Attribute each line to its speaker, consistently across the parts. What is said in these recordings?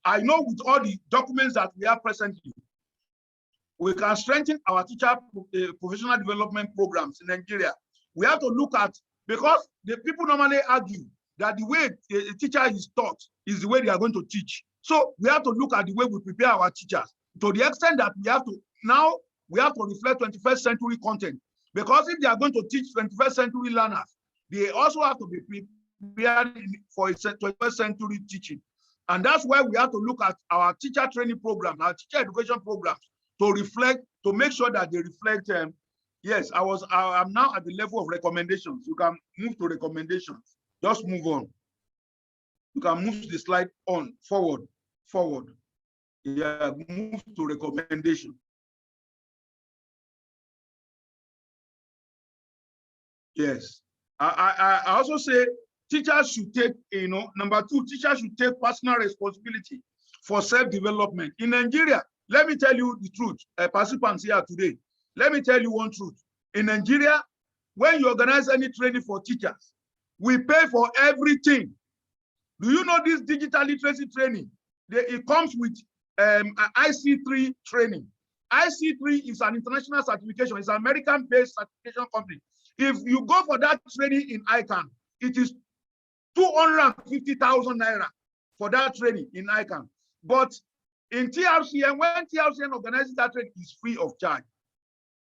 Speaker 1: I know with all the documents that we have presently, we can strengthen our teacher professional development programs in Nigeria. We have to look at, because the people normally argue that the way a teacher is taught is the way they are going to teach. So we have to look at the way we prepare our teachers to the extent that we have to reflect 21st century content. Because if they are going to teach 21st century learners, they also have to be prepared for 21st century teaching. And that's why we have to look at our teacher training programs, our teacher education programs, to reflect, to make sure that they reflect. Yes, I'm now at the level of recommendations. You can move to recommendations. Just move on. You can move the slide on, forward. Yeah, move to recommendation. Yes. I also say teachers should take, number two, teachers should take personal responsibility for self-development. In Nigeria, let me tell you the truth, participants here today. Let me tell you one truth. In Nigeria, when you organize any training for teachers, we pay for everything. Do you know this digital literacy training? It comes with IC3 training. IC3 is an international certification. It's an American-based certification company. If you go for that training in ICANN, it is 250,000 naira for that training in ICANN. But in TRCN, when TRCN organizes that training, it's free of charge.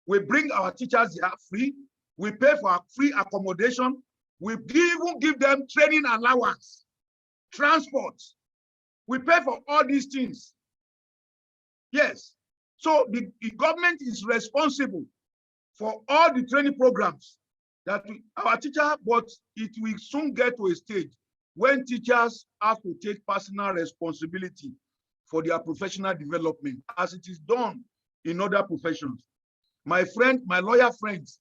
Speaker 1: We bring our teachers here free. We pay for free accommodation. We even give them training allowance, transport. We pay for all these things. Yes. So the government is responsible for all the training programs that our teacher, but it will soon get to a stage when teachers have to take personal responsibility for their professional development, as it is done in other professions. My friend, my lawyer friends,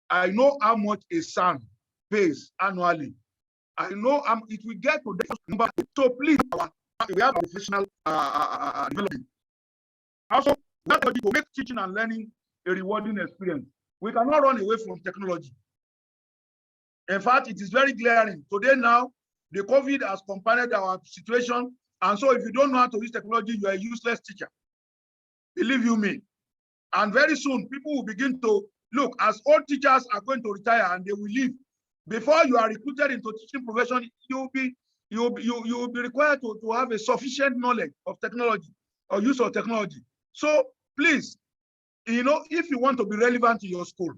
Speaker 1: I know how much a son pays annually. I know it will get to the number. So please, we have professional development. Also, we have to make teaching and learning a rewarding experience. We cannot run away from technology. In fact, it is very glaring. Today now, the COVID has compounded our situation. And so if you don't know how to use technology, you are a useless teacher. Believe you me. And very soon, people will begin to look, as old teachers are going to retire and they will leave. Before you are recruited into teaching profession, you will be required to have a sufficient knowledge of technology or use of technology. So please, if you want to be relevant in your school,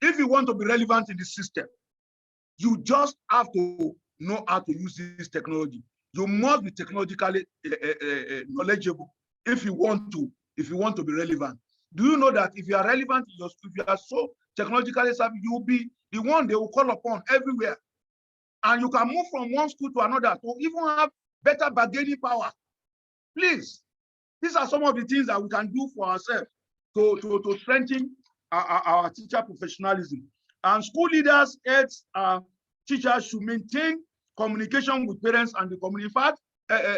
Speaker 1: if you want to be relevant in the system, you just have to know how to use this technology. You must be technologically knowledgeable if you want to be relevant. Do you know that if you are relevant in your school, if you are so technologically savvy, you will be the one they will call upon everywhere. And you can move from one school to another to even have better bargaining power. Please, these are some of the things that we can do for ourselves to strengthen our teacher professionalism. And school leaders, heads, teachers should maintain communication with parents and the community. In fact,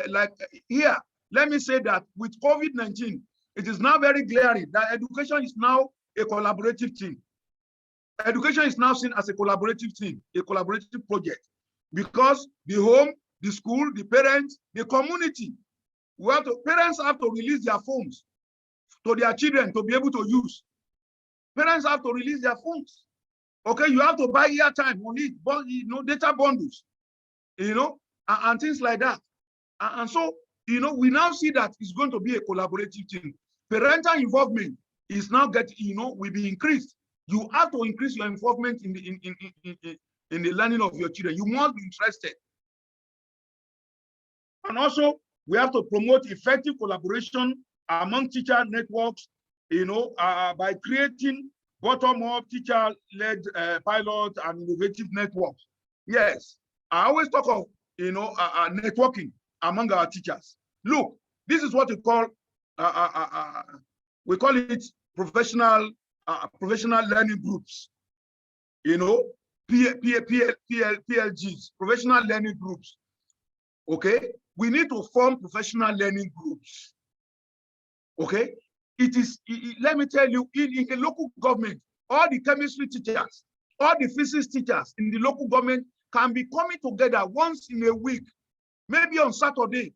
Speaker 1: like here, let me say that with COVID-19, it is now very glaring that education is now a collaborative team. Education is now seen as a collaborative team, a collaborative project, because the home, the school, the parents, the community, parents have to release their phones to their children to be able to use. Parents have to release their phones. Okay, you have to buy airtime on it, data bundles, and things like that. And so, we now see that it's going to be a collaborative team. Parental involvement is now will be increased. You have to increase your involvement in the learning of your children. You must be interested. And also, we have to promote effective collaboration among teacher networks, by creating bottom-up teacher-led pilot and innovative networks. Yes, I always talk of, networking among our teachers. Look, this is what we call it professional learning groups. PLGs, professional learning groups. Okay, we need to form professional learning groups. Okay, let me tell you, in the local government, all the chemistry teachers, all the physics teachers in the local government can be coming together once in a week, maybe on Saturday,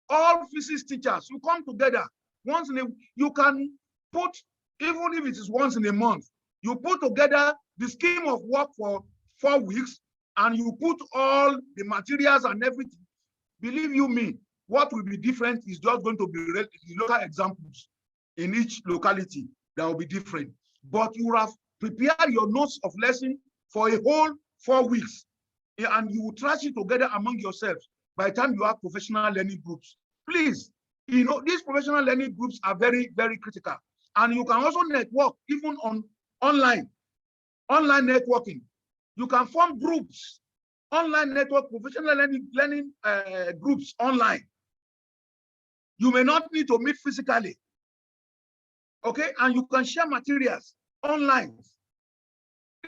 Speaker 1: all physics teachers, you come together once in a, you can put, even if it is once in a month, you put together the scheme of work for 4 weeks and you put all the materials and everything. Believe you me, what will be different is just going to be the local examples in each locality that will be different. But you have prepared your notes of lesson for a whole 4 weeks, and you will trash it together among yourselves by the time you have professional learning groups. Please, you know, these professional learning groups are very, very critical. And you can also network even on online networking. You can form groups, online network, professional learning groups online. You may not need to meet physically, okay? And you can share materials online.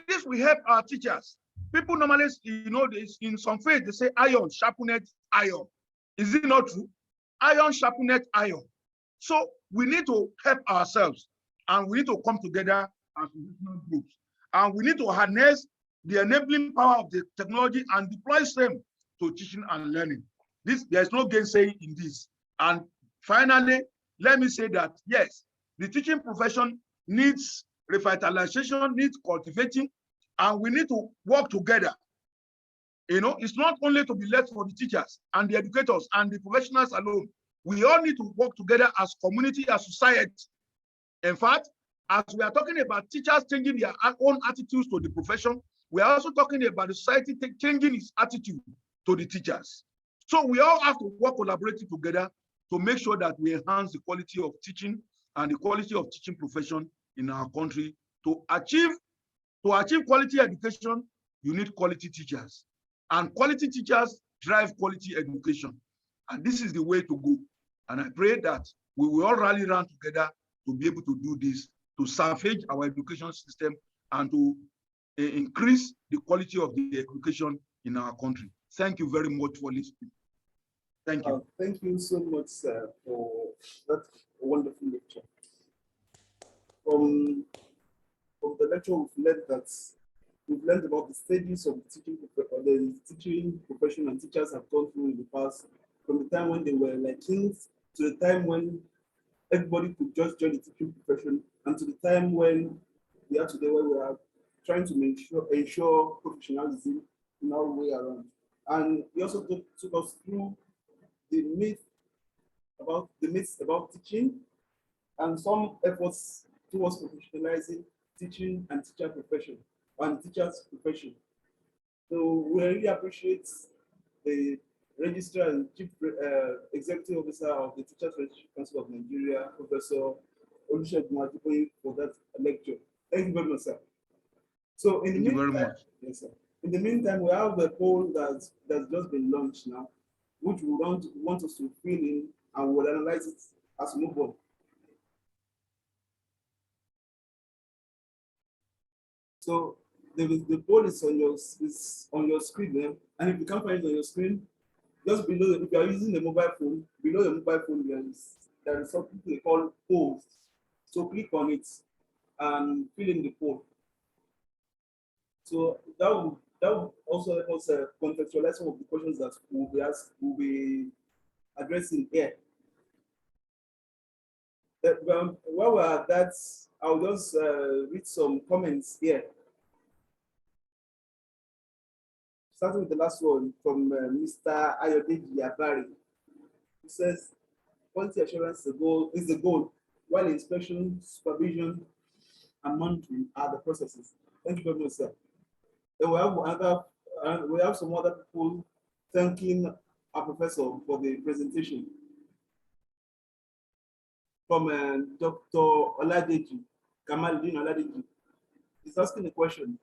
Speaker 1: This will help our teachers. People normally, you know, in some faith, they say iron sharpened iron. Is it not true? Iron sharpened iron. So we need to help ourselves, and we need to come together as professional groups. And we need to harness the enabling power of the technology and deploy them to teaching and learning. There's no gainsaying in this. And finally, let me say that, yes, the teaching profession needs revitalization, needs cultivating, and we need to work together. You know, it's not only to be left for the teachers and the educators and the professionals alone. We all need to work together as community, as society. In fact, as we are talking about teachers changing their own attitudes to the profession, we are also talking about the society changing its attitude to the teachers. So we all have to work collaboratively together to make sure that we enhance the quality of teaching and the quality of teaching profession in our country. To achieve quality education, you need quality teachers. And quality teachers drive quality education. And this is the way to go. And I pray that we will all rally around together to be able to do this, to salvage our education system and to increase the quality of the education in our country. Thank you very much for listening. Thank you.
Speaker 2: Thank you so much, sir, for that wonderful lecture. From the lecture, we've learned about the stages of the teaching profession and teachers have gone through in the past, from the time when they were like kings to the time when everybody could just join the teaching profession, and to the time when we are today, where we are trying to ensure professionalism in our way around. And he also took us through the myths about teaching and some efforts towards professionalizing teaching and teacher profession and teachers profession. So we really appreciate the Registrar and Chief Executive Officer of the Teachers Registration Council of Nigeria, Professor Olusegun Ajiboye, for that lecture. Thank you very much, sir. So in the meantime, yes, sir. In the meantime, we have a poll that's just been launched now, which we want us to fill in, and we'll analyze it as we move on. So the poll is on your screen there, and if you can't find it on your screen, just below, if you are using the mobile phone, below the mobile phone there is something they call polls. So click on it and fill in the poll. So that will also help us contextualize some of the questions that we'll be addressing here. While we're at that, I'll just read some comments here. Starting with the last one from Mr. Ayodeji Abari. He says, quality assurance is the goal, while inspection, supervision, and monitoring are the processes. Thank you very much, sir. Then we have some other people thanking our professor for the presentation. From Dr. Oladeji, Kamaluddin Oladeji. He's asking a question.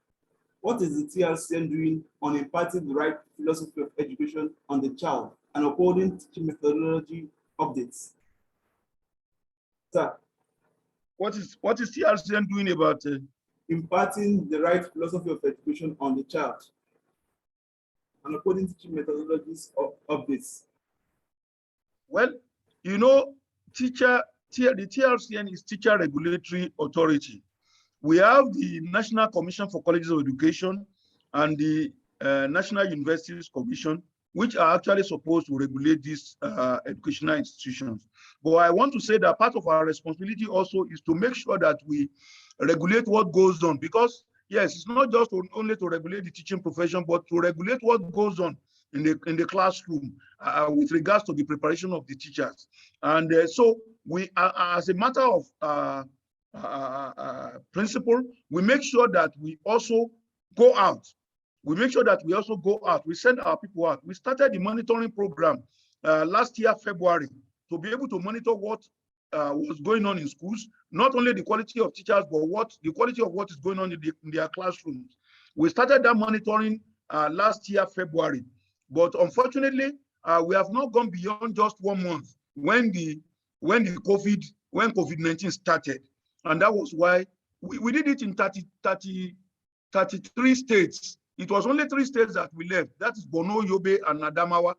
Speaker 2: What is the TLCN doing on imparting the right philosophy of education on the child and upholding teaching methodology updates? Sir.
Speaker 1: What is TLCN doing about
Speaker 2: imparting the right philosophy of education on the child and upholding teaching methodologies updates?
Speaker 1: Well, you know, the TLCN is Teacher Regulatory Authority. We have the National Commission for Colleges of Education and the National Universities Commission which are actually supposed to regulate these educational institutions. But I want to say that part of our responsibility also is to make sure that we regulate what goes on, because yes, it's not just only to regulate the teaching profession, but to regulate what goes on in the classroom with regards to the preparation of the teachers. And so we, as a matter of principle, we make sure that we also go out. We make sure that we also go out. We send our people out. We started the monitoring program last year, February, to be able to monitor what was going on in schools, not only the quality of teachers, but the quality of what is going on in their classrooms. We started that monitoring last year, February. But unfortunately, we have not gone beyond just 1 month when COVID-19 started. And that was why we did it in 33 states. It was only 3 states that we left. That is Borno, Yobe, and Adamawa.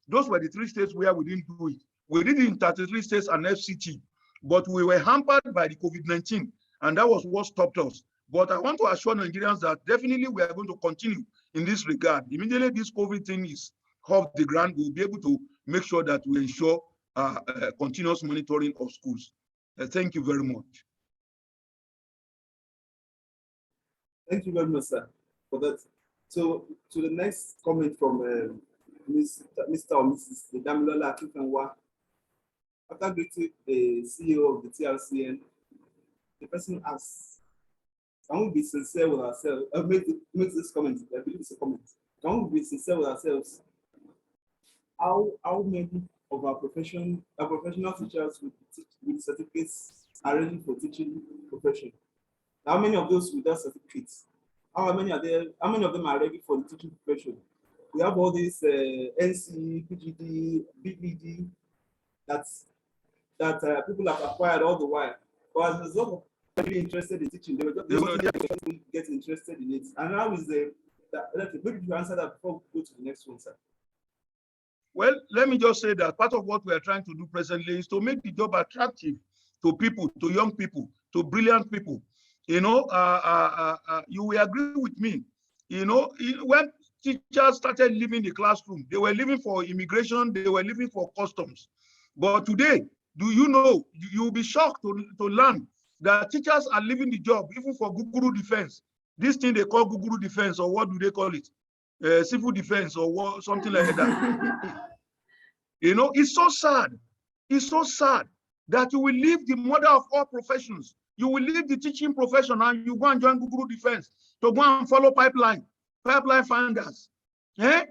Speaker 1: Those were the 3 states where we didn't do it. We did it in 33 states and FCT, but we were hampered by the COVID-19, and that was what stopped us. But I want to assure Nigerians that definitely we are going to continue in this regard. Immediately this COVID thing is off the ground, we'll be able to make sure that we ensure continuous monitoring of schools. Thank you very much.
Speaker 2: Thank you very much, sir, for that. So, to the next comment from Mr. or Mrs. Damilola Akinkanwa. After greeting the CEO of the TRCN, the person asks, can we be sincere with ourselves? Make this comment, I believe it's a comment. Can we be sincere with ourselves? How many of our professional teachers with certificates are ready for teaching profession? How many of those without certificates? How many of them are ready for the teaching profession? We have all these NC, PGD, BPD that people have acquired all the while. But as a result of being interested in teaching, they were just get interested in it. And how is maybe you answer that before we go to the next one, sir.
Speaker 1: Well, let me just say that part of what we are trying to do presently is to make the job attractive to people, to young people, to brilliant people. You know, you will agree with me. You know, when teachers started leaving the classroom, they were leaving for immigration, they were leaving for customs. But today, do you know, you'll be shocked to learn that teachers are leaving the job, even for Guguru defense. This thing they call Guguru defense, or what do they call it? Civil defense, or something like that. You know, it's so sad. It's so sad that you will leave the mother of all professions. You will leave the teaching profession and you go and join Guguru defense to go and follow pipeline finders. It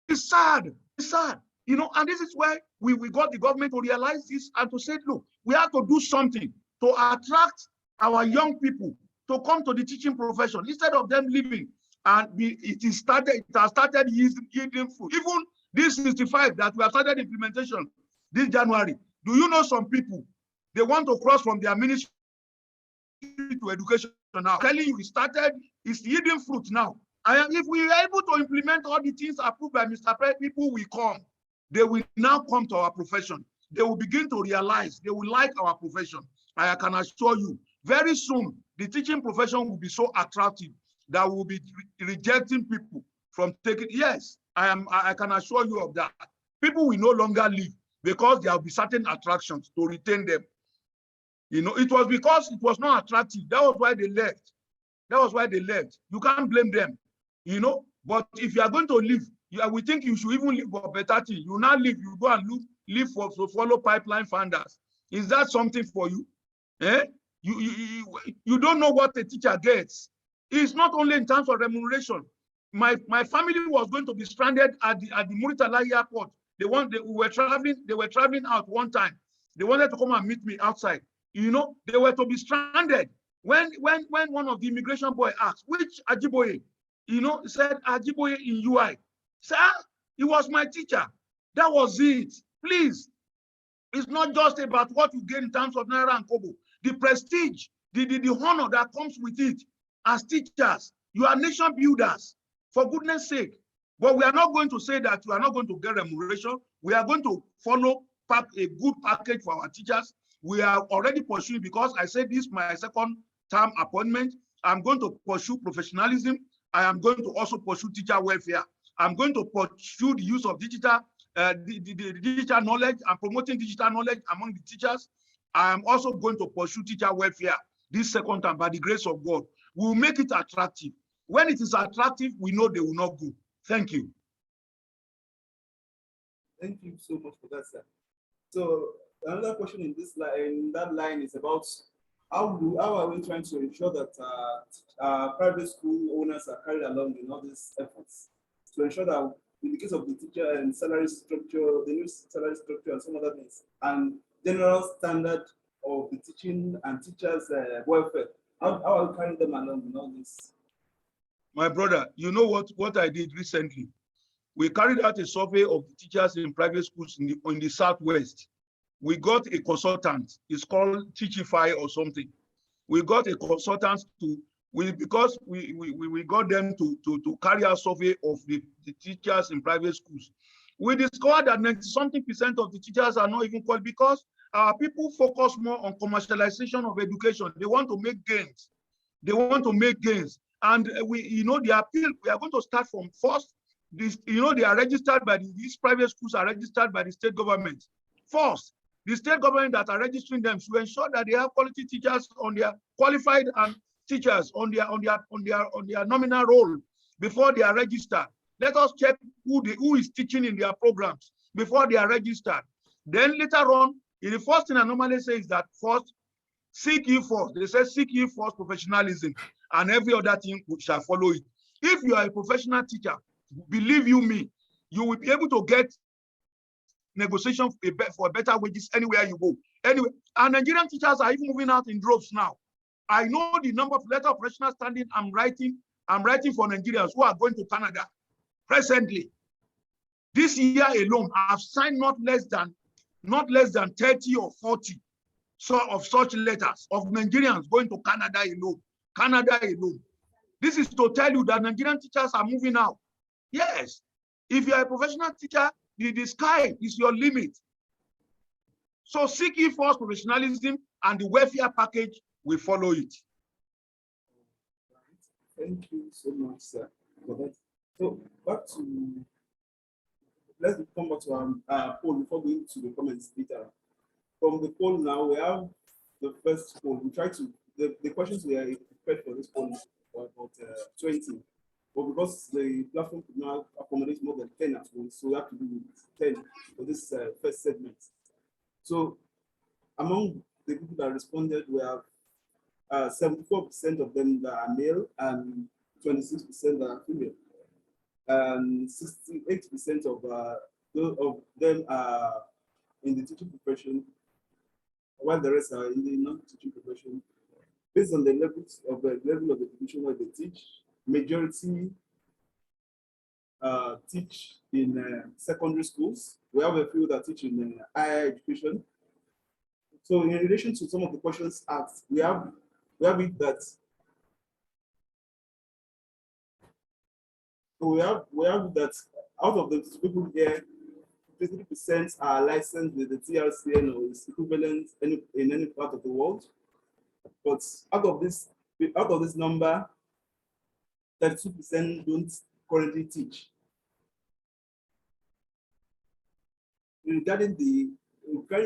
Speaker 1: is sad. It's sad. You know, and this is why we got the government to realize this and to say, look, we have to do something to attract our young people to come to the teaching profession instead of them leaving. And it has started yielding fruit. Even this 65 that we have started implementation this January. Do you know some people, they want to cross from their ministry to education now? I'm telling you, it's yielding fruit now. And if we are able to implement all the things approved by Mr. President, people will come. They will now come to our profession. They will begin to realize they will like our profession. I can assure you, very soon, the teaching profession will be so attractive that we will be rejecting people from taking. Yes, I can assure you of that. People will no longer leave because there will be certain attractions to retain them. You know, it was because it was not attractive. That was why they left. That was why they left. You can't blame them, you know. But if you are going to leave, we think you should even leave for better thing. You now leave, you go and leave for follow pipeline finders. Is that something for you? You don't know what a teacher gets. It's not only in terms of remuneration. My family was going to be stranded at the Muritala airport. They were traveling out one time. They wanted to come and meet me outside. You know, they were to be stranded. When one of the immigration boy asked, which Ajiboye? You know, he said Ajiboye in UI. Sir, he was my teacher. That was it. Please, it's not just about what you get in terms of Naira and Kobo. The prestige, the honor that comes with it. As teachers, you are nation builders, for goodness sake. But we are not going to say that you are not going to get remuneration. We are going to follow a good package for our teachers. We are already pursuing, because I said this is my second term appointment. I'm going to pursue professionalism. I am going to also pursue teacher welfare. I'm going to pursue the use of digital, the digital knowledge and promoting digital knowledge among the teachers. I'm also going to pursue teacher welfare this second time by the grace of God. We will make it attractive. When it is attractive, we know they will not go. Thank you.
Speaker 2: Thank you so much for that, sir. So another question in this line, that line is about how are we trying to ensure that private school owners are carried along in all these efforts to ensure that in the case of the teacher and salary structure, the new salary structure and some other things, and general standard of the teaching and teachers' welfare, how are we carrying them along in all this?
Speaker 1: My brother, you know what I did recently? We carried out a survey of the teachers in private schools in the Southwest. We got a consultant. It's called Teachify or something. We got a consultant because we got them to carry out survey of the teachers in private schools. We discovered that 90-something% of the teachers are not even qualified because our people focus more on commercialization of education. They want to make gains. They want to make gains. And the appeal, we are going to start from first. They are registered by these private schools are registered by the state government. First, the state government that are registering them should ensure that they have quality teachers on their qualified and teachers on their nominal role before they are registered. Let us check who is teaching in their programs before they are registered. Then later on, the first thing I normally say is that first, seek ye first. They say seek ye first professionalism, and every other thing shall follow it. If you are a professional teacher, believe you me, you will be able to get negotiation for better wages anywhere you go. Anyway, our Nigerian teachers are even moving out in droves now. I know the number of letter of professional standing I'm writing for Nigerians who are going to Canada presently. This year alone, I've signed not less than 30 or 40 of such letters of Nigerians going to Canada alone. Canada alone. This is to tell you that Nigerian teachers are moving out. Yes. If you are a professional teacher, the sky is your limit. So seek ye first professionalism, and the welfare package will follow it.
Speaker 2: Thank you so much, sir, for that. So let's come back to our poll before going to the comments later. From the poll now, we have the first poll. We try to, the questions we are prepared for this poll were about 20. But because the platform could now accommodate more than 10 at once, so we have to do 10 for this first segment. So among the people that responded, we have 74% of them that are male and 26% that are female. And 68% of them are in the teaching profession, while the rest are in the non-teaching profession. Based on the level of education where they teach, majority teach in secondary schools. We have a few that teach in higher education. So in relation to some of the questions asked, we have it that out of the people here, 50% are licensed with the TRCN or its equivalent in any part of the world. But out of this number, 32% don't currently teach. Regarding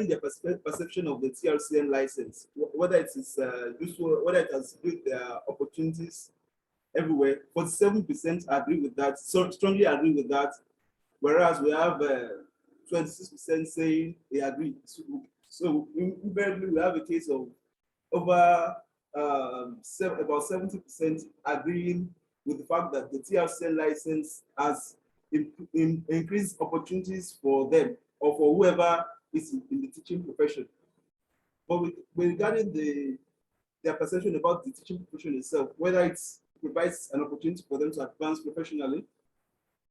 Speaker 2: their perception of the TRCN license, whether it is useful, whether it has built their opportunities everywhere, 47% agree with that, so strongly agree with that, whereas we have 26% saying they agree. So invariably, we have a case of over about 70% agreeing with the fact that the TRCN license has increased opportunities for them or for whoever is in the teaching profession. But regarding their perception about the teaching profession itself, whether it provides an opportunity for them to advance professionally,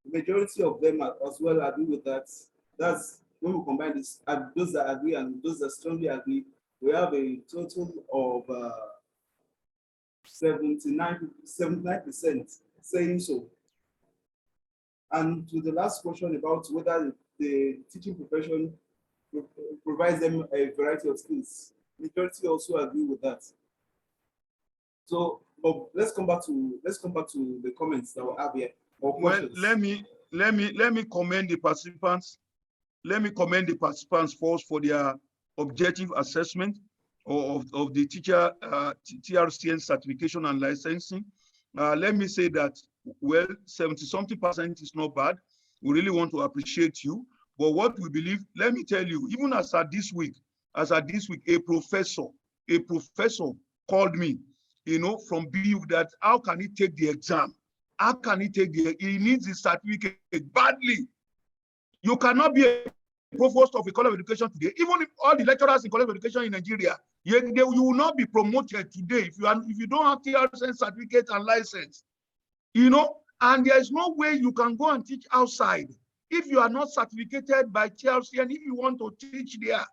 Speaker 2: the majority of them as well agree with that. That's when we combine this, those that agree and those that strongly agree, we have a total of 79% saying so. And to the last question about whether the teaching profession provides them a variety of skills, majority also agree with that. So, but let's come back to the comments that we have here.
Speaker 1: Well, let let me commend the participants. Let me commend the participants first for their objective assessment of the teacher TRCN certification and licensing. Let me say that, well, 70-something% is not bad. We really want to appreciate you. But what we believe, let me tell you, even as at this week, a professor called me, from BU, that how can he take the exam? How can he take he needs his certificate badly. You cannot be a provost of a college of education today. Even if all the lecturers in college of education in Nigeria, you will not be promoted today if you don't have TRCN certificate and license. And there's no way you can go and teach outside if you are not certificated by TRCN. If you want to teach there,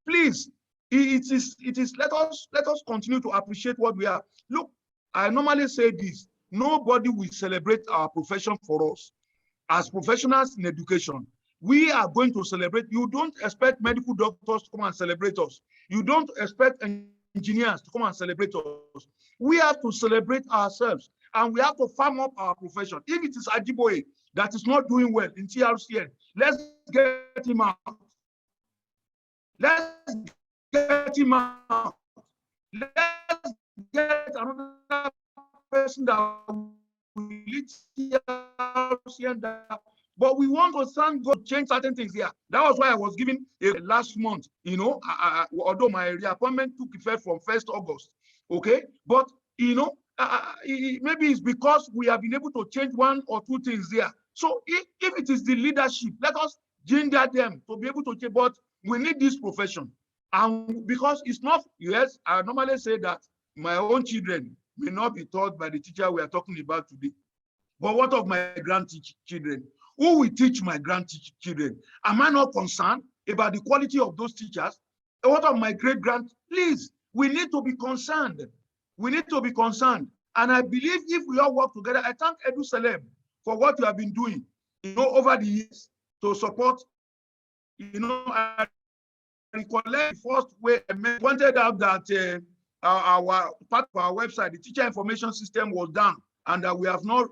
Speaker 1: please, it is let us continue to appreciate what we are. Look, I normally say this: nobody will celebrate our profession for us. As professionals in education, we are going to celebrate. You don't expect medical doctors to come and celebrate us. You don't expect engineers to come and celebrate us. We have to celebrate ourselves, and we have to farm up our profession. If it is Ajiboye that is not doing well in TRCN, let's get him out. Let's get him out. Let's get another person that will lead TRCN. But we want to thank God to change certain things here. That was why I was given last month, although my reappointment took effect from 1st August. Okay, but maybe it's because we have been able to change one or two things there. So if it is the leadership, let us ginger them to be able to change. But we need this profession, and because it's not, yes, I normally say that my own children may not be taught by the teacher we are talking about today. But what of my grandchildren? Who will teach my grandchildren? Am I not concerned about the quality of those teachers? And what of my great-grand? Please, we need to be concerned. We need to be concerned. And I believe if we all work together, I thank EduCeleb for what you have been doing, over the years to support. I recollect the first way I pointed out that our part of our website, the teacher information system, was down, and that we have not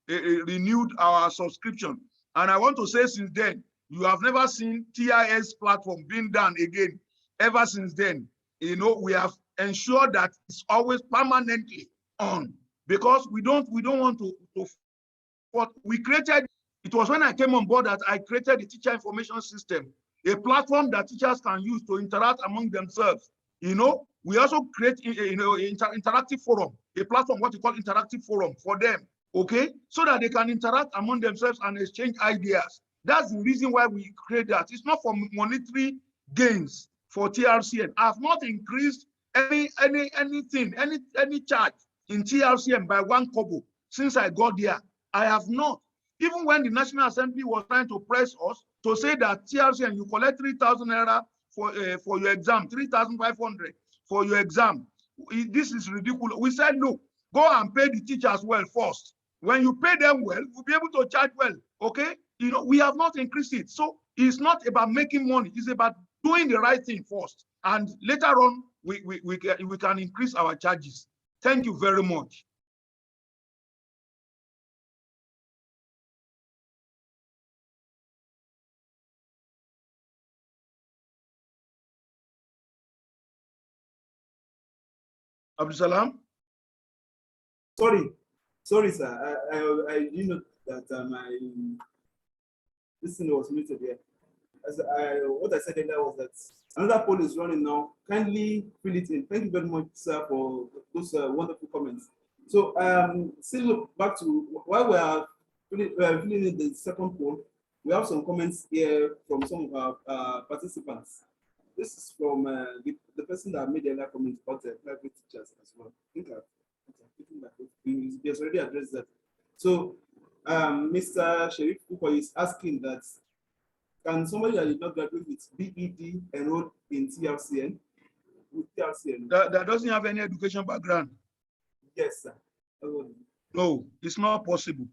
Speaker 1: renewed our subscription. And I want to say, since then, you have never seen TIS platform being done again. Ever since then, we have ensured that it's always permanently on, because we don't want to what we created. It was when I came on board that I created the teacher information system, a platform that teachers can use to interact among themselves. We also create interactive forum, a platform, what you call interactive forum for them. Okay, so that they can interact among themselves and exchange ideas. That's the reason why we create that. It's not for monetary gains for TRCN. I have not increased any charge in TRCN by 1 kobo since I got there. I have not. Even when the National Assembly was trying to press us to say that TRCN, you collect 3,000 naira for your exam, 3,500 for your exam. This is ridiculous. We said, no, go and pay the teachers well first. When you pay them well, we'll be able to charge well, okay? We have not increased it. So it's not about making money. It's about doing the right thing first. And later on, we can increase our charges. Thank you very much. Abdusalam?
Speaker 2: Sorry, sir. I didn't know that my listener was muted here. What I said earlier was that another poll is running now. Kindly fill it in. Thank you very much, sir, for those wonderful comments. So, still back to while we are filling in the second poll, we have some comments here from some of our participants. This is from the person that made the other comment about the private teachers as well. I think he has already addressed that. So, Mr. Sherif Kuko is asking that, can somebody that did not graduate with BEd enroll in TRCN? With TRCN?
Speaker 1: That doesn't have any education background?
Speaker 2: Yes, sir.
Speaker 1: No, it's not possible.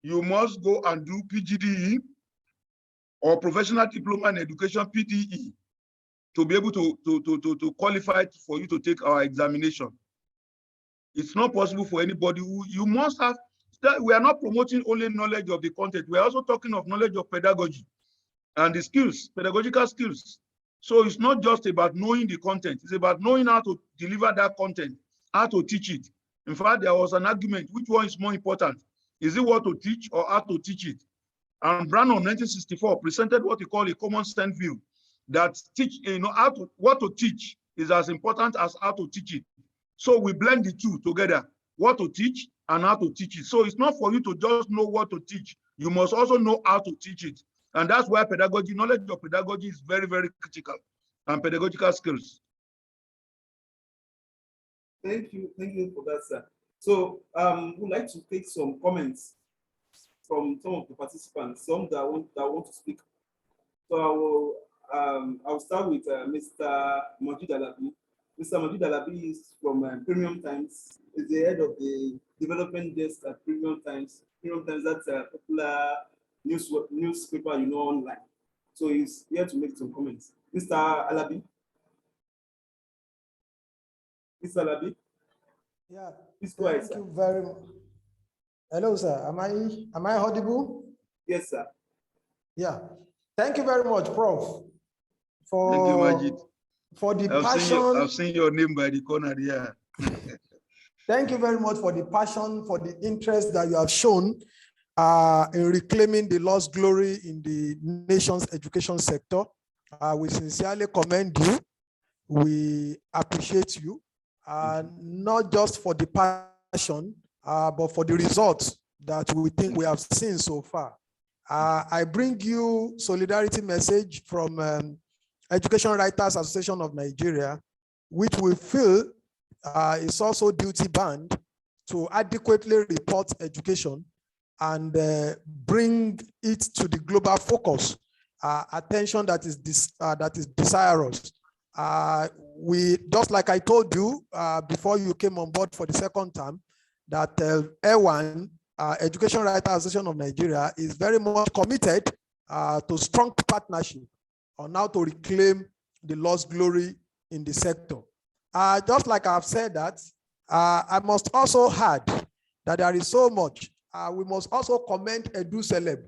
Speaker 1: You must go and do PGDE or Professional Diploma in Education, PDE, to be able to qualify for you to take our examination. It's not possible for anybody you must have we are not promoting only knowledge of the content. We are also talking of knowledge of pedagogy and the skills, pedagogical skills. So it's not just about knowing the content. It's about knowing how to deliver that content, how to teach it. In fact, there was an argument, which one is more important? Is it what to teach or how to teach it? And Brannon, 1964, presented what he called a common sense view, that what to teach is as important as how to teach it. So we blend the two together, what to teach and how to teach it. So it's not for you to just know what to teach. You must also know how to teach it. And that's why pedagogy, knowledge of pedagogy is very, very critical, and pedagogical skills.
Speaker 2: Thank you for that, sir. So we'd like to take some comments from some of the participants, some that want to speak. So I'll start with Mr. Majid Alabi. Mr. Majid Alabi is from Premium Times. Is the head of the development desk at Premium Times. Premium Times, that's a popular newspaper, online. So he's here to make some comments. Mr. Alabi. Mr. Alabi.
Speaker 3: Yeah.
Speaker 2: Please go ahead,
Speaker 3: Thank
Speaker 2: sir.
Speaker 3: you very much. Hello, sir. Am I audible?
Speaker 2: Yes, sir.
Speaker 3: Yeah. Thank you very much, Prof.
Speaker 1: Thank you, Majid.
Speaker 3: For the
Speaker 1: I've seen your name by the corner here.
Speaker 3: Thank you very much for the passion, for the interest that you have shown in reclaiming the lost glory in the nation's education sector. We sincerely commend you. We appreciate you, not just for the passion, but for the results that we think we have seen so far. I bring you solidarity message from Education Writers Association of Nigeria, which we feel is also duty bound to adequately report education and bring it to the global focus, attention that is desirous. We, just like I told you before you came on board for the second time, that EWAN, Education Writers Association of Nigeria, is very much committed to strong partnership on how to reclaim the lost glory in the sector. Just like I've said that, I must also add that there is so much. We must also commend EduCeleb.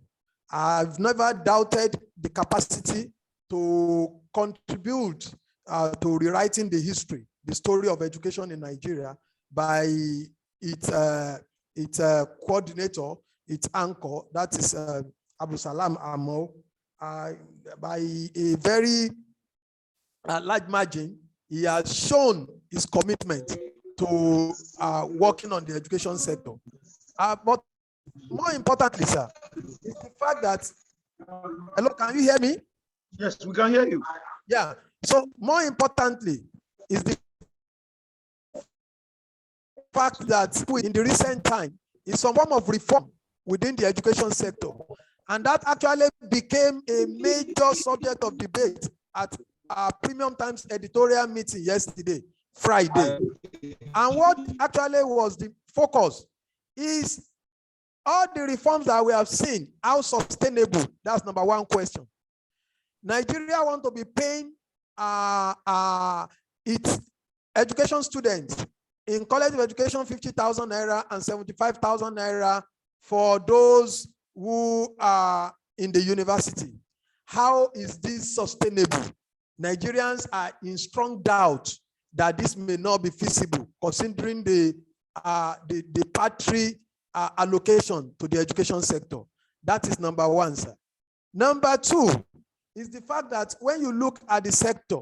Speaker 3: I've never doubted the capacity to contribute to rewriting the history, the story of education in Nigeria by its coordinator, its anchor, that is Abu Salam Amo, by a very large margin. He has shown his commitment to working on the education sector. But more importantly, sir, is the fact that, hello, can you hear me?
Speaker 1: Yes, we can hear you.
Speaker 3: Yeah. So more importantly is the fact that in the recent time is some form of reform within the education sector. And that actually became a major subject of debate at our Premium Times editorial meeting yesterday, Friday. And what actually was the focus is all the reforms that we have seen, how sustainable? That's number one question. Nigeria want to be paying its education students in college of education 50,000 naira and 75,000 naira for those who are in the university. How is this sustainable? Nigerians are in strong doubt that this may not be feasible, considering the party allocation to the education sector. That is number one, sir. Number two is the fact that when you look at the sector,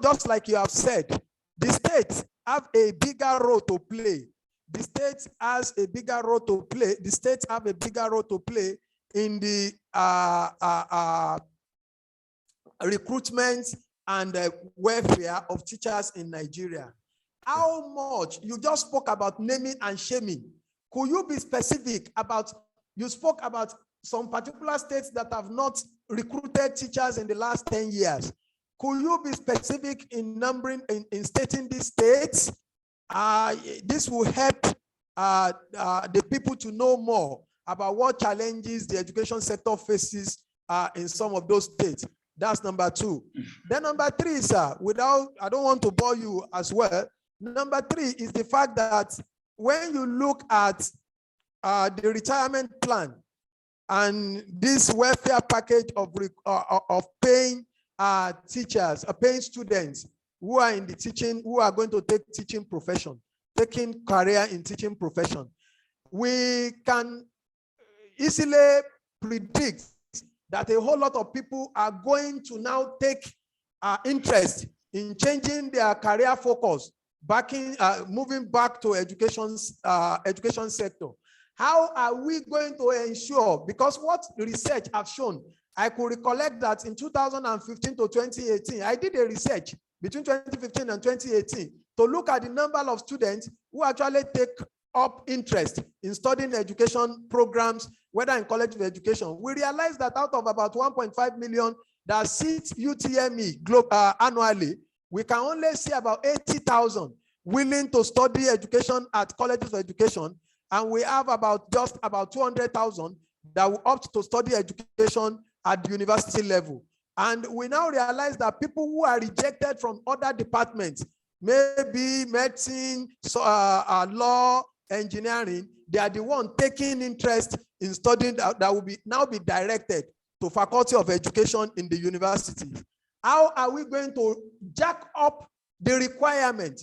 Speaker 3: just like you have said, the states have a bigger role to play. The states has a bigger role to play. The states have a bigger role to play in the recruitment and welfare of teachers in Nigeria. How much? You just spoke about naming and shaming. Could you be specific about, you spoke about some particular states that have not recruited teachers in the last 10 years. Could you be specific in numbering, in stating these states? This will help the people to know more about what challenges the education sector faces in some of those states. That's number two. Then number three, sir, I don't want to bore you as well. Number three is the fact that when you look at the retirement plan and this welfare package of paying teachers, paying students who are in the teaching, who are going to take teaching profession, taking career in teaching profession, we can easily predict that a whole lot of people are going to now take interest in changing their career focus, moving back to education sector. How are we going to ensure? Because what research have shown, I could recollect that in 2015 to 2018, I did a research between 2015 and 2018 to look at the number of students who actually take up interest in studying education programs, whether in college of education. We realized that out of about 1.5 million that sit UTME annually, we can only see about 80,000 willing to study education at colleges of education, and we have just about 200,000 that will opt to study education at the university level. And we now realize that people who are rejected from other departments, maybe medicine, law, engineering, they are the one taking interest in studying that will now be directed to Faculty of Education in the university. How are we going to jack up the requirement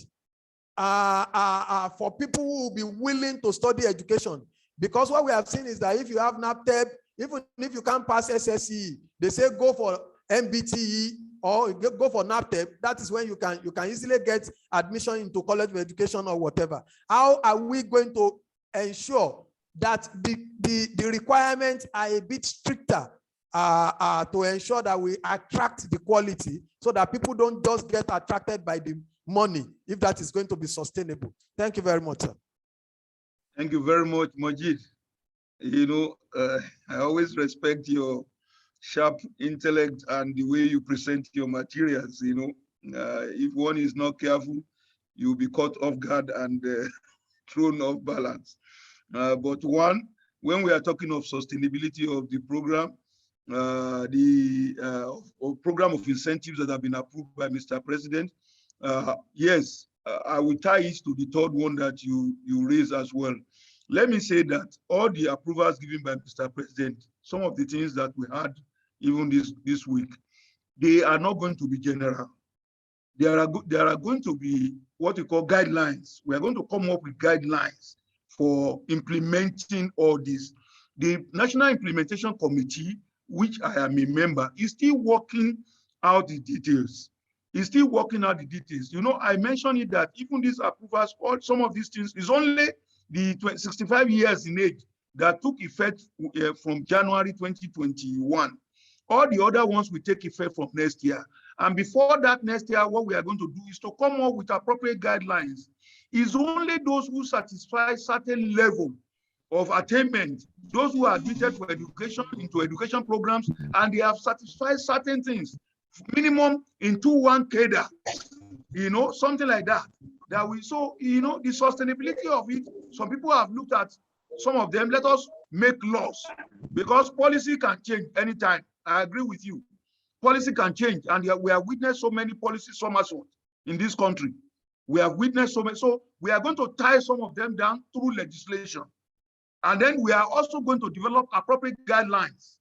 Speaker 3: for people who will be willing to study education? Because what we have seen is that if you have NAPTEP, even if you can't pass SSE, they say go for MBTE or go for NAPTEP. That is when you can easily get admission into college of education or whatever. How are we going to ensure that the requirements are a bit stricter to ensure that we attract the quality, so that people don't just get attracted by the money, if that is going to be sustainable? Thank you very much, sir.
Speaker 1: Thank you very much, Majid. You know, I always respect your sharp intellect and the way you present your materials. You know, if one is not careful, you'll be caught off guard and thrown off balance. But when we are talking of sustainability of the program, program of incentives that have been approved by Mr. President, yes, I will tie it to the third one that you raised as well. Let me say that all the approvals given by Mr. President, some of the things that we had even this week, they are not going to be general. There are going to be what we call guidelines. We are going to come up with guidelines for implementing all this. The National Implementation Committee, which I am a member, is still working out the details. Is still working out the details. You know, I mentioned it that even these approvals, some of these things is only the 65 years in age that took effect from January 2021. All the other ones will take effect from next year. And before that next year, what we are going to do is to come up with appropriate guidelines. It's only those who satisfy certain level of attainment, those who are admitted for education into education programs, and they have satisfied certain things, minimum in 2-1 cadre, you know, something like that. That we, so, you know, the sustainability of it, some people have looked at some of them. Let us make laws, because policy can change anytime. I agree with you. Policy can change, and we have witnessed so many policy somersaults in this country. We have witnessed so many. So we are going to tie some of them down through legislation. And then we are also going to develop appropriate guidelines,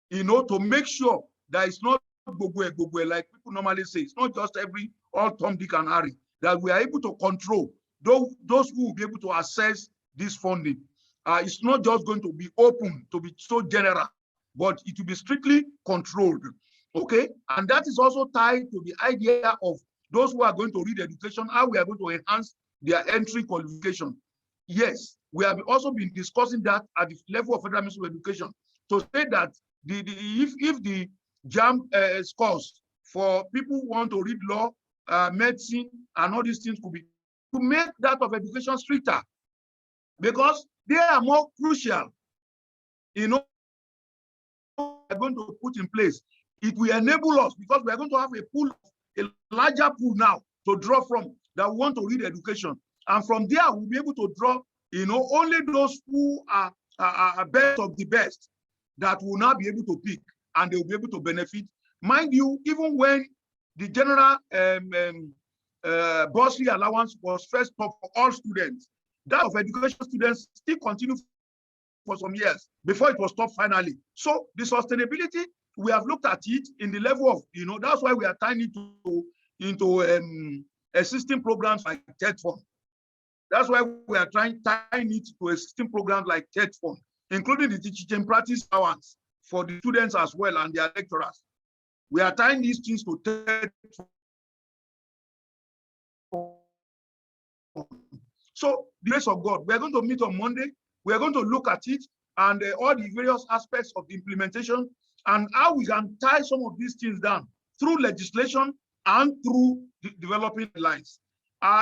Speaker 1: you know, to make sure that it's not like people normally say. It's not just all Tom, Dick, and Harry. That we are able to control those who will be able to access this funding. It's not just going to be open, to be so general, but it will be strictly controlled. Okay, and that is also tied to the idea of those who are going to read education, how we are going to enhance their entry qualification. Yes, we have also been discussing that at the level of Federal Ministry of Education, to say that if the JAMB scores for people who want to read law, medicine, and all these things could be, to make that of education stricter, because they are more crucial. You know, we are going to put in place. It will enable us, because we are going to have a larger pool now to draw from that want to read education. And from there, we'll be able to draw, you know, only those who are best of the best that will now be able to pick, and they will be able to benefit. Mind you, even when the general bursary allowance was first up for all students, that of education students still continue for some years before it was stopped finally. So the sustainability, we have looked at it in the level of, that's why we are tying it into existing programs like TED Fund. That's why we are tying it to existing programs like TED Fund, including the teaching practice hours for the students as well and their lecturers. We are tying these things to TED Fund. So, the grace of God, we are going to meet on Monday. We are going to look at it and all the various aspects of the implementation and how we can tie some of these things down through legislation and through developing lines.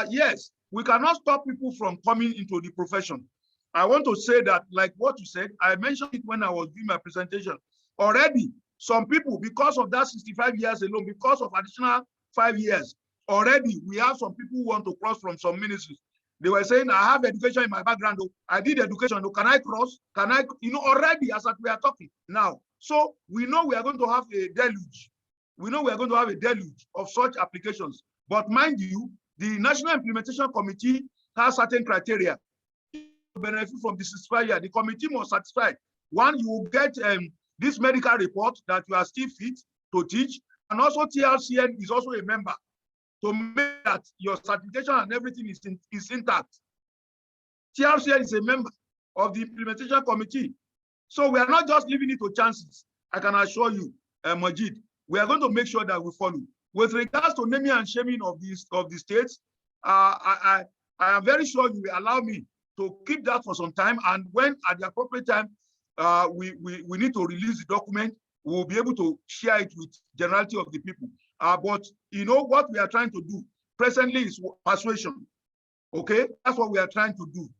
Speaker 1: Yes, we cannot stop people from coming into the profession. I want to say that, like what you said, I mentioned it when I was doing my presentation. Already, some people, because of that 65 years alone, because of additional 5 years, already we have some people who want to cross from some ministries. They were saying, I have education in my background. I did education. Can I cross? Can I, already as we are talking now. So we know we are going to have a deluge. We know we are going to have a deluge of such applications. But mind you, the National Implementation Committee has certain criteria to benefit from the 65 year. The committee must satisfy. One, you will get this medical report that you are still fit to teach. And also TLCN is also a member to make that your certification and everything is intact. TLCN is a member of the implementation committee. So we are not just leaving it to chances. I can assure you, Majid, we are going to make sure that we follow. With regards to naming and shaming of the states, I am very sure you will allow me to keep that for some time. And when at the appropriate time, we need to release the document, we will be able to share it with generality of the people. But what we are trying to do presently is persuasion. Okay, that's what we are trying to do.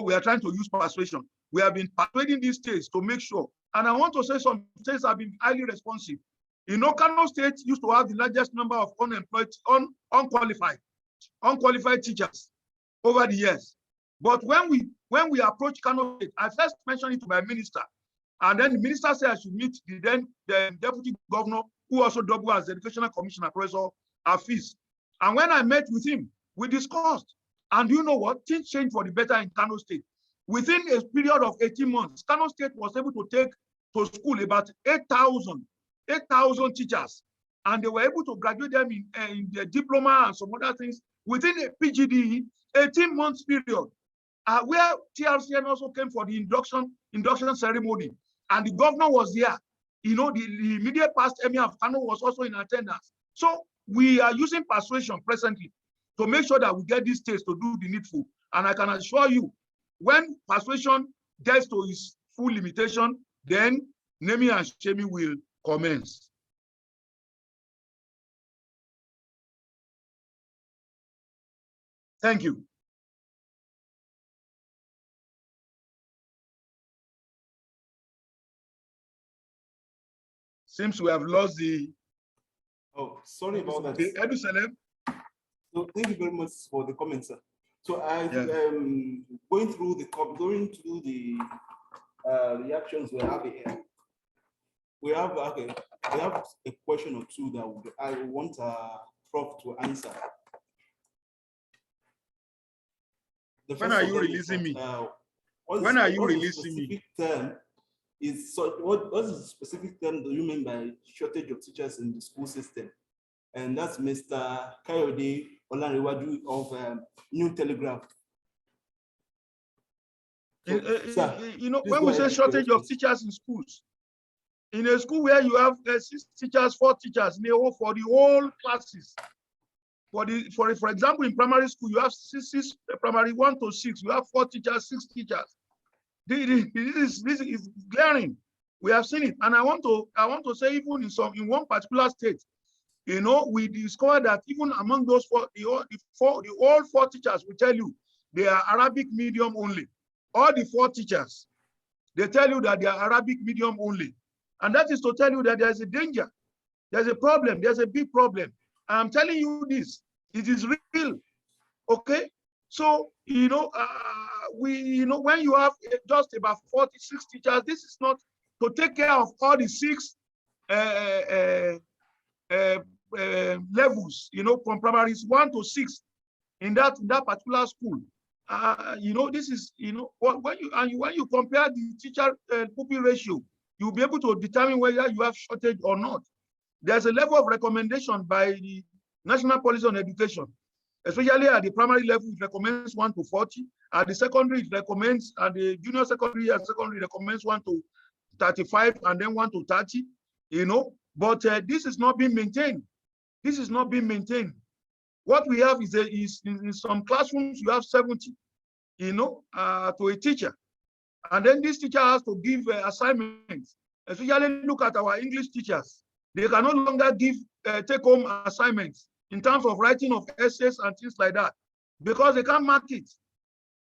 Speaker 1: We are trying to use persuasion. We have been persuading these states to make sure. And I want to say some states have been highly responsive. Kano State used to have the largest number of unqualified teachers over the years. But when we approach Kano State, I first mentioned it to my minister. And then the minister said I should meet the deputy governor, who also doubled as the educational commissioner, Professor Afis. And when I met with him, we discussed. And you know what? Things changed for the better in Kano State. Within a period of 18 months, Kano State was able to take to school about 8,000 teachers. And they were able to graduate them in their diploma and some other things within a PGDE 18 months period, where TRCN also came for the induction ceremony. And the governor was there. The immediate past emir of Kano was also in attendance. So we are using persuasion presently to make sure that we get these states to do the needful. And I can assure you, when persuasion gets to its full limitation, then naming and shaming will commence. Thank you. Seems we have lost the.
Speaker 2: Oh, sorry about that.
Speaker 1: The EduCeleb.
Speaker 2: So thank you very much for the comments, sir. So I going through the reactions we have here. We have a question or two that I want Prof to answer.
Speaker 1: When are you releasing me? When are you releasing me?
Speaker 2: What is the specific term do you mean by shortage of teachers in the school system? And that's Mr. Kayode Olanrewaju of New Telegraph.
Speaker 1: When we say shortage of teachers in schools, in a school where you have 6 teachers, 4 teachers for the whole classes. For example, in primary school, you have primary 1 to 6. You have 4 teachers, 6 teachers. This is glaring. We have seen it, and I want to say even in one particular state, we discovered that even among those 4, all 4 teachers will tell you they are Arabic medium only. All the 4 teachers, they tell you that they are Arabic medium only. And that is to tell you that there's a danger, there's a problem, there's a big problem. I'm telling you this, it is real, okay? So, when you have just about 46 teachers, this is not to take care of all the 6 levels, from primaries 1 to 6 in that particular school. this is, when you compare the teacher pupil ratio, you'll be able to determine whether you have shortage or not. There's a level of recommendation by the National Policy on Education, especially at the primary level, it recommends 1 to 40. At the secondary, it recommends, at the junior secondary and secondary, recommends 1 to 35 and then 1 to 30, but this is not being maintained. This is not being maintained. What we have is in some classrooms, you have 70, to a teacher. And then this teacher has to give assignments, especially look at our English teachers. They can no longer give take-home assignments in terms of writing of essays and things like that, because they can't mark it,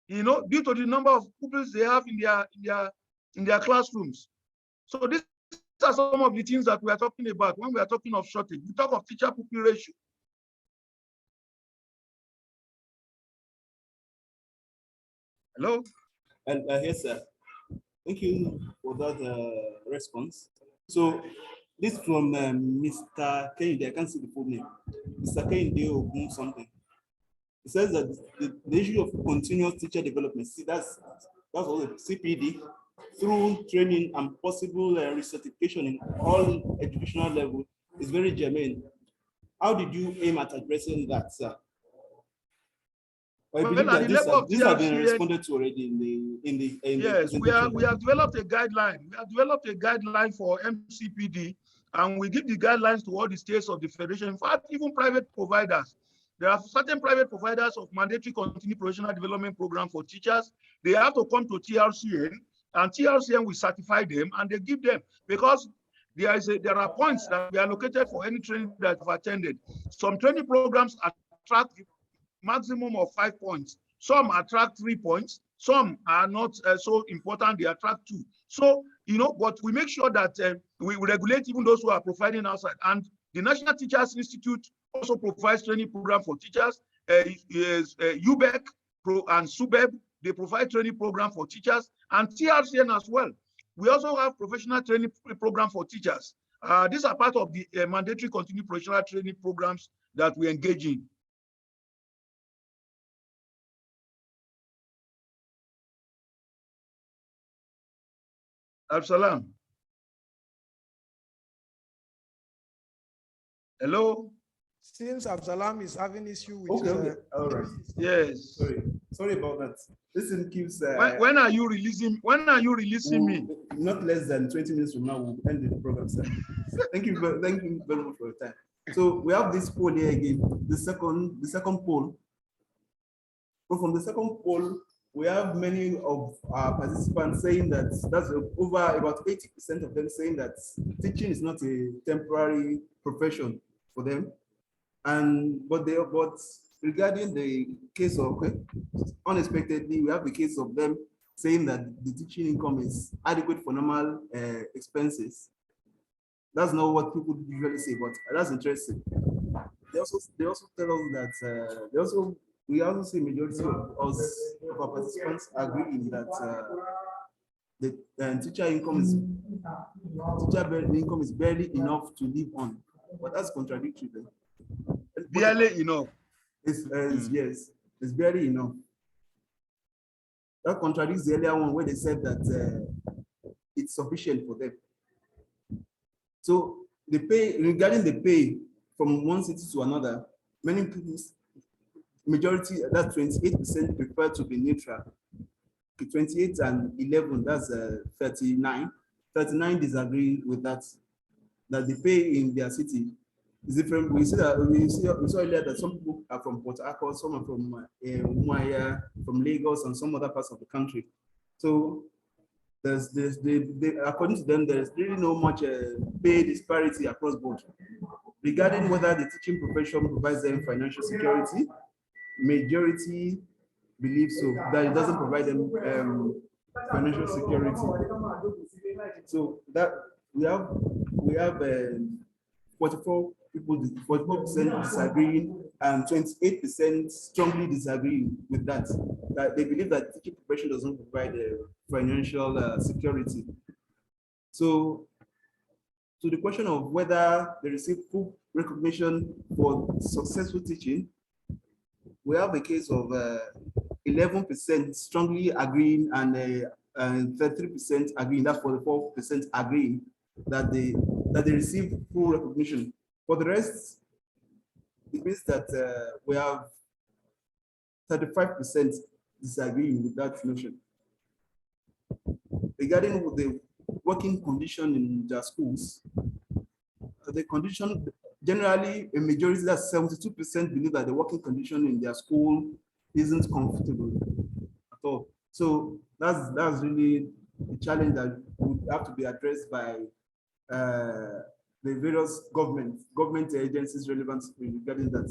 Speaker 1: due to the number of pupils they have in their classrooms. So these are some of the things that we are talking about when we are talking of shortage. We talk of teacher pupil ratio. Hello?
Speaker 2: And yes, sir. Thank you for that response. So this from Mr. Kennedy. I can't see the full name. Mr. Kennedy Ogun something. He says that the issue of continuous teacher development, see, that's all CPD, through training and possible recertification in all educational levels is very germane. How did you aim at addressing that, sir? I believe that these have been responded to already
Speaker 1: yes, we have developed a guideline. We have developed a guideline for MCPD, and we give the guidelines to all the states of the federation. In fact, even private providers. There are certain private providers of mandatory continuing professional development program for teachers. They have to come to TRCN, and TRCN will certify them, and they give them, because there are points that we allocated for any training that have attended. Some training programs attract maximum of 5 points. Some attract 3 points. Some are not so important, they attract 2. So, but we make sure that we regulate even those who are providing outside. And the National Teachers Institute also provides training program for teachers. UBEC and SUBEB, they provide training program for teachers, and TRCN as well. We also have professional training program for teachers. These are part of the mandatory continuing professional training programs that we engage in. Absalam. Hello?
Speaker 3: Since Absalam is having issue with
Speaker 2: all right.
Speaker 1: Yes.
Speaker 2: Sorry about that. Listen, keeps
Speaker 1: when are you releasing me?
Speaker 2: Not less than 20 minutes from now, we'll end the program, sir. Thank you very much for your time. So we have this poll here again, the second poll. So from the second poll, we have many of our participants saying that that's over about 80% of them saying that teaching is not a temporary profession for them. But regarding the case of unexpectedly, we have the case of them saying that the teaching income is adequate for normal expenses. That's not what people usually say, but that's interesting. They also tell us that we also see majority of our participants agreeing that the teacher income is barely enough to live on. But that's contradictory then.
Speaker 1: Barely enough.
Speaker 2: Yes, it's barely enough. That contradicts the earlier one where they said that it's sufficient for them. So the pay, regarding the pay from one city to another, many people, majority, that's 28% prefer to be neutral. 28 and 11, that's 39. 39 disagree with that the pay in their city is different. We saw earlier that some people are from Port Harcourt, some are from Umuahia, from Lagos, and some other parts of the country. So according to them, there's really no much pay disparity across board. Regarding whether the teaching profession provides them financial security, majority believe so, that it doesn't provide them financial security. So that we have 44 people, 44% disagreeing, and 28% strongly disagreeing with that. That they believe that the teaching profession doesn't provide financial security. So, to the question of whether they receive full recognition for successful teaching, we have a case of 11% strongly agreeing and 33% agreeing. That's 44% agreeing that they receive full recognition. For the rest, it means that we have 35% disagreeing with that notion. Regarding the working condition in their schools, the condition, generally a majority, that's 72% believe that the working condition in their school isn't comfortable at all. So that's really a challenge that would have to be addressed by the various government agencies relevant regarding that.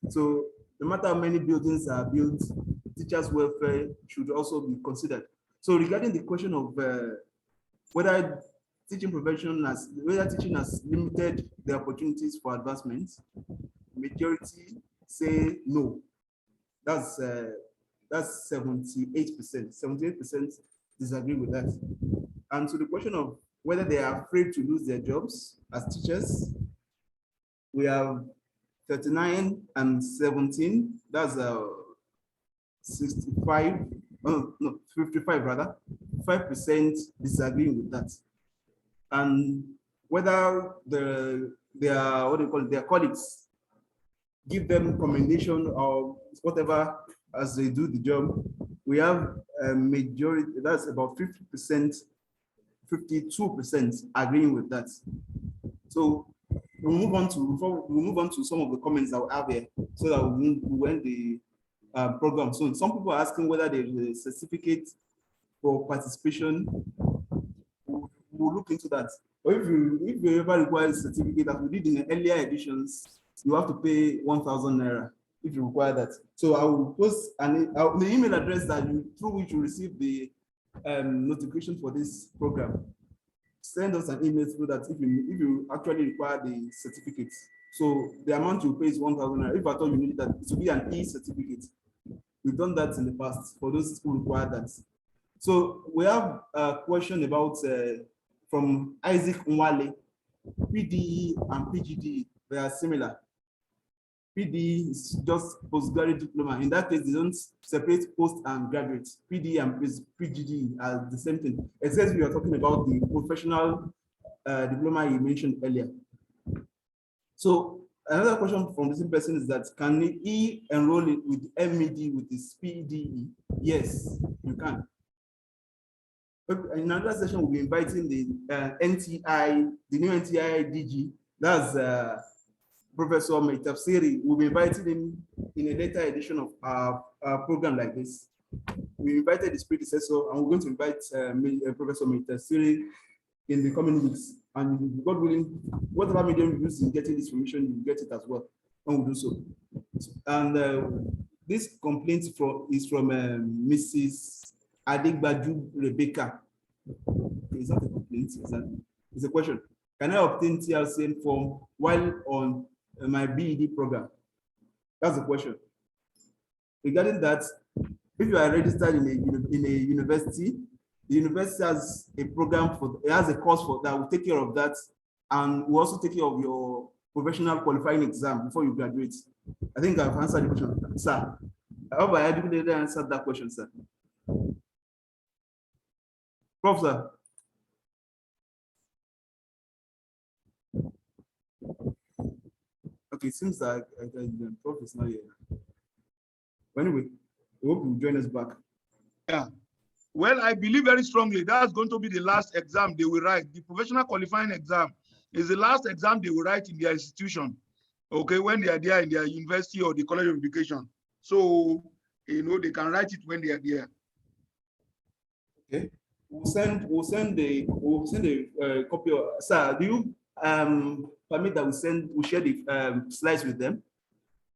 Speaker 2: So no matter how many buildings are built, teachers' welfare should also be considered. So regarding the question of whether teaching has limited the opportunities for advancement, majority say no. That's 78%. 78% disagree with that. And so the question of whether they are afraid to lose their jobs as teachers, we have 39 and 17. That's 65. Oh, no, 55 rather. 5% disagree with that. And whether their colleagues give them commendation or whatever as they do the job, we have a majority, that's about 50%, 52% agreeing with that. So we'll move on to some of the comments that we have here so that we'll end the program soon. Some people are asking whether there is a certificate for participation. We'll look into that. But if you ever require a certificate, as we did in the earlier editions, you have to pay 1,000 naira if you require that. So I will post the email address through which you receive the notification for this program. Send us an email through that if you actually require the certificates. So the amount you pay is 1,000 naira. If at all you need that, it will be an e-certificate. We've done that in the past for those who require that. So we have a question about from Isaac Nwale. PDE and PGDE, they are similar. PDE is just postgraduate diploma. In that case, they don't separate post and graduate. PDE and PGDE are the same thing, except we are talking about the professional diploma you mentioned earlier. So another question from the same person is that, can he enroll it with MED with his PDE? Yes, you can. In another session, we'll be inviting the NTI, the new NTI DG, that's Professor Meitafsiri. We'll be inviting him in a later edition of our program like this. We invited his predecessor, and we're going to invite Professor Meitafsiri in the coming weeks. And God willing, whatever medium you use in getting this information, you get it as well, and we'll do so. And this complaint is from Mrs. Adigbaju Rebecca. Is that a complaint? It's a question. Can I obtain TLCN form while on my BED program? That's the question. Regarding that, if you are registered in a university, the university has a program it has a course for that will take care of that, and will also take care of your professional qualifying exam before you graduate. I think I've answered the question, sir. I hope I adequately answered that question, sir. Professor. Okay, it seems like the prof is not here. But anyway, we hope you'll join us back.
Speaker 1: Yeah. Well, I believe very strongly that's going to be the last exam they will write. The professional qualifying exam is the last exam they will write in their institution, okay, when they are there in their university or the College of Education. So, you know, they can write it when they are there.
Speaker 2: Okay. We'll send a copy of, sir, do you permit that we share the slides with them?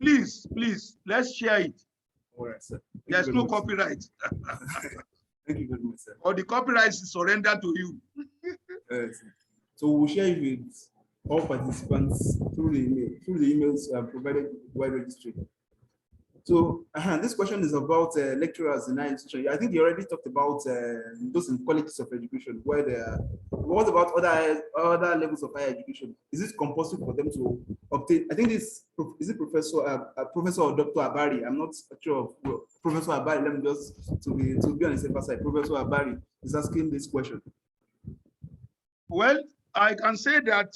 Speaker 1: Please, let's share it.
Speaker 2: All right, sir.
Speaker 1: There's no copyright.
Speaker 2: Thank you very much, sir.
Speaker 1: Or the copyright is surrendered to you.
Speaker 2: So we'll share it with all participants through the emails provided by Registrar. So this question is about lecturers in our institution. I think you already talked about those in colleges of education, where they are. What about other levels of higher education? Is it compulsory for them to obtain? I think is it Professor or Dr. Abari? I'm not sure of Professor Abari, let me just to be on the safer side. Professor Abari is asking this question.
Speaker 1: Well, I can say that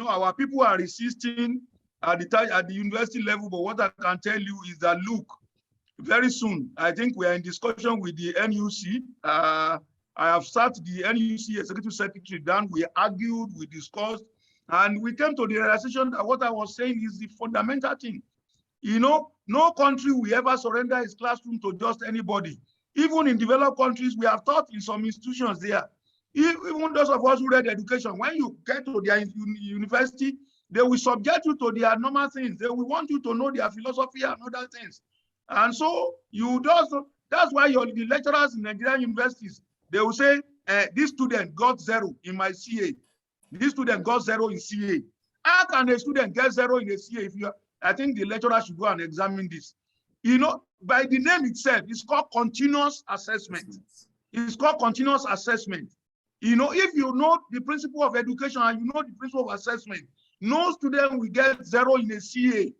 Speaker 1: our people are resisting at the university level, but what I can tell you is that look, very soon, I think we are in discussion with the NUC. I have sat the NUC Executive Secretary down. We argued, we discussed, and we came to the realization that what I was saying is the fundamental thing. No country will ever surrender its classroom to just anybody. Even in developed countries, we have taught in some institutions there. Even those of us who read education, when you get to their university, they will subject you to their normal things. They will want you to know their philosophy and other things. And so that's why the lecturers in Nigerian universities, they will say, this student got 0 in my CA. This student got 0 in CA. How can a student get 0 in a CA I think the lecturer should go and examine this. By the name itself, it's called continuous assessment. It's called continuous assessment. If you know the principle of education and you know the principle of assessment, no student will get 0 in a CA.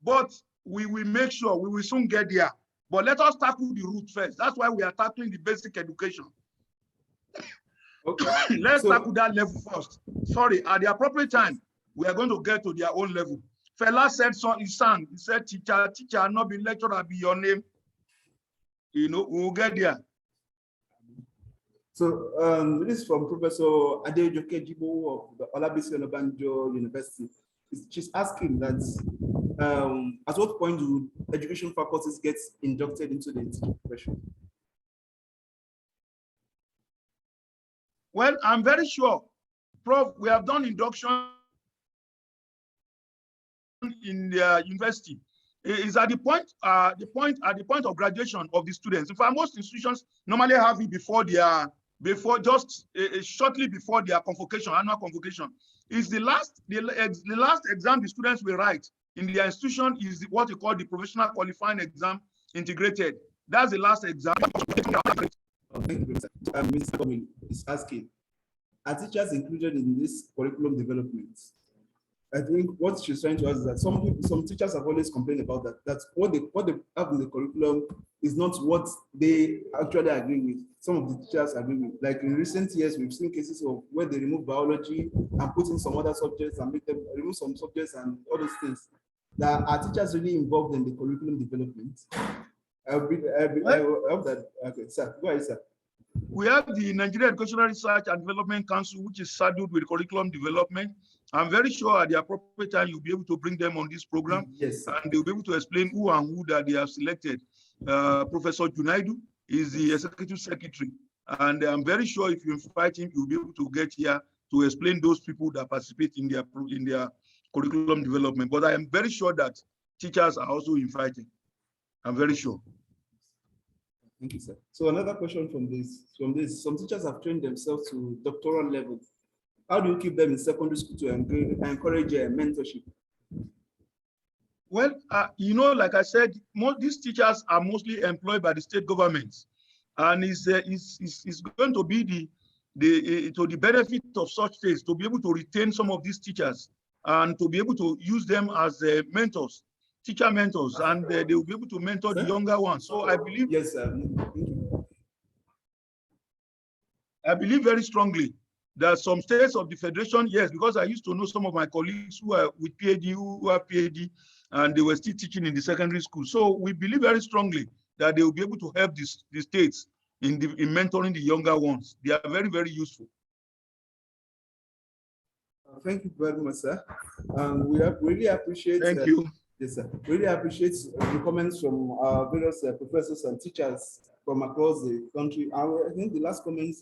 Speaker 1: But we will make sure we will soon get there. But let us tackle the root first. That's why we are tackling the basic education.
Speaker 2: Okay.
Speaker 1: Let's tackle that level first. Sorry, at the appropriate time, we are going to get to their own level. Fela said so, he sang. He said, teacher, not be lecturer, be your name. We'll get there.
Speaker 2: So this is from Professor Olusegun Ajiboye of the Olusegun University. She's asking that at what point do education faculties get inducted into the teaching profession?
Speaker 1: Well, I'm very sure, Prof, we have done induction in the university. Is at the point of graduation of the students. In fact, most institutions normally have it shortly before their convocation, annual convocation. Is the last exam the students will write in their institution is what we call the professional qualifying exam integrated. That's the last exam.
Speaker 2: Thank you, Mr. Comey is asking, are teachers included in this curriculum development? I think what she's trying to ask is that some teachers have always complained about that. That's what they have in the curriculum is not what they actually agree with. Some of the teachers agree with. Like in recent years, we've seen cases of where they remove biology and put in some other subjects and make them remove some subjects and all those things. That are teachers really involved in the curriculum development? I hope that. Okay, sir, go ahead, sir.
Speaker 1: We have the Nigerian Educational Research and Development Council, which is saddled with curriculum development. I'm very sure at the appropriate time you'll be able to bring them on this program.
Speaker 2: Yes, sir.
Speaker 1: And they'll be able to explain who and who that they have selected. Professor Junaidu is the executive secretary, and I'm very sure if you invite him, you'll be able to get here to explain those people that participate in their curriculum development. But I am very sure that teachers are also invited. I'm very sure.
Speaker 2: Thank you, sir. So another question from this, some teachers have trained themselves to doctoral level. How do you keep them in secondary school to encourage mentorship?
Speaker 1: Well, like I said, these teachers are mostly employed by the state governments, and it's going to be to the benefit of such states to be able to retain some of these teachers and to be able to use them as mentors, teacher mentors, and they will be able to mentor the younger ones. So I believe,
Speaker 2: yes, sir.
Speaker 1: I believe very strongly that some states of the federation, yes, because I used to know some of my colleagues who are with PhD, who are PhD, and they were still teaching in the secondary school. So we believe very strongly that they will be able to help the states in mentoring the younger ones. They are very, very useful.
Speaker 2: Thank you very much, sir. We really appreciate.
Speaker 1: Thank you.
Speaker 2: Yes, sir. Really appreciate the comments from our various professors and teachers from across the country. I think the last comment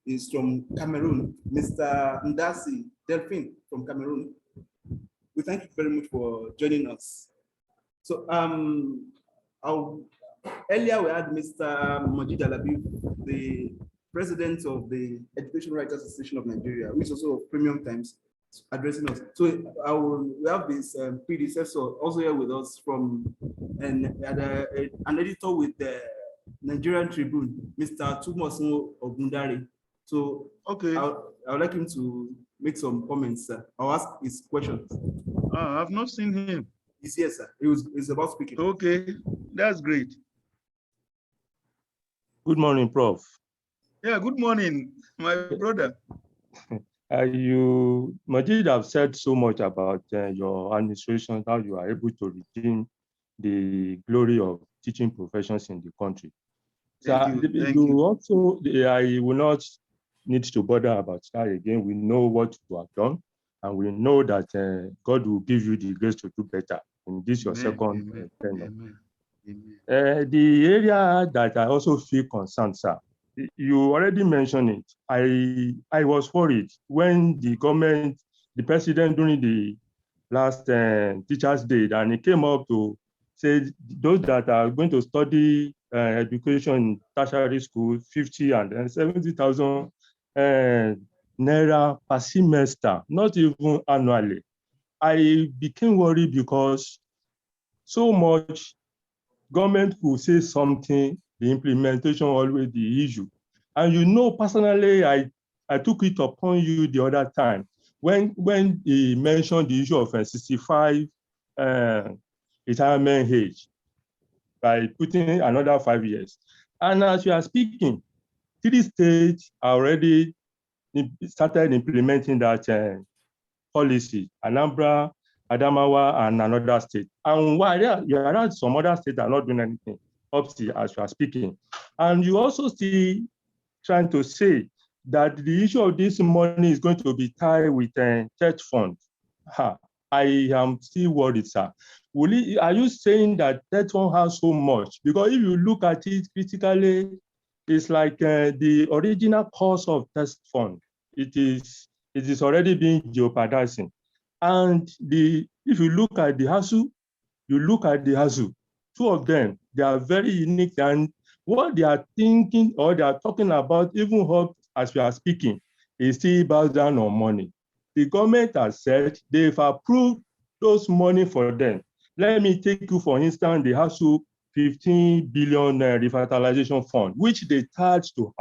Speaker 2: is from Cameroon, Mr. Ndasi Delphine from Cameroon. We thank you very much for joining us. So earlier we had Mr. Majid Alabi, the president of the Education Writers Association of Nigeria, which is also of Premium Times, addressing us. So we have this predecessor also here with us from an editor with the Nigerian Tribune, Mr. Tumosun Ogundare. So okay, I would like him to make some comments. I'll ask his questions.
Speaker 1: I've not seen him.
Speaker 2: He's here, sir. He's about speaking.
Speaker 1: Okay, that's great.
Speaker 4: Good morning, Prof.
Speaker 1: Yeah, good morning, my brother.
Speaker 4: Majid have said so much about your administration, how you are able to retain the glory of teaching professions in the country.
Speaker 1: Thank you. Thank you.
Speaker 4: Also, I will not need to bother about that again. We know what you have done, and we know that God will give you the grace to do better in this your second tenure. The area that I also feel concerned, sir, you already mentioned it. I was worried when the government, the president during the last Teachers' Day, and he came up to say those that are going to study education in tertiary school, 50 and then 70,000 naira per semester, not even annually. I became worried because so much government could say something, the implementation always the issue. And you know, personally, I took it upon you the other time when he mentioned the issue of 65 retirement age by putting another 5 years. And as you are speaking, 3 states already started implementing that policy: Anambra, Adamawa, and another state. And while you are some other states are not doing anything up to as you are speaking. And you also still trying to say that the issue of this money is going to be tied with church fund. I am still worried, sir. Are you saying that church fund has so much? Because if you look at it critically, it's like the original cost of test fund. It is already being jeopardizing. And if you look at the HASU, two of them, they are very unique, and what they are thinking or they are talking about, even as we are speaking, is still boils down on money. The government has said they've approved those money for them. Let me take you, for instance, the HASU 15 billion revitalization fund, which they charge to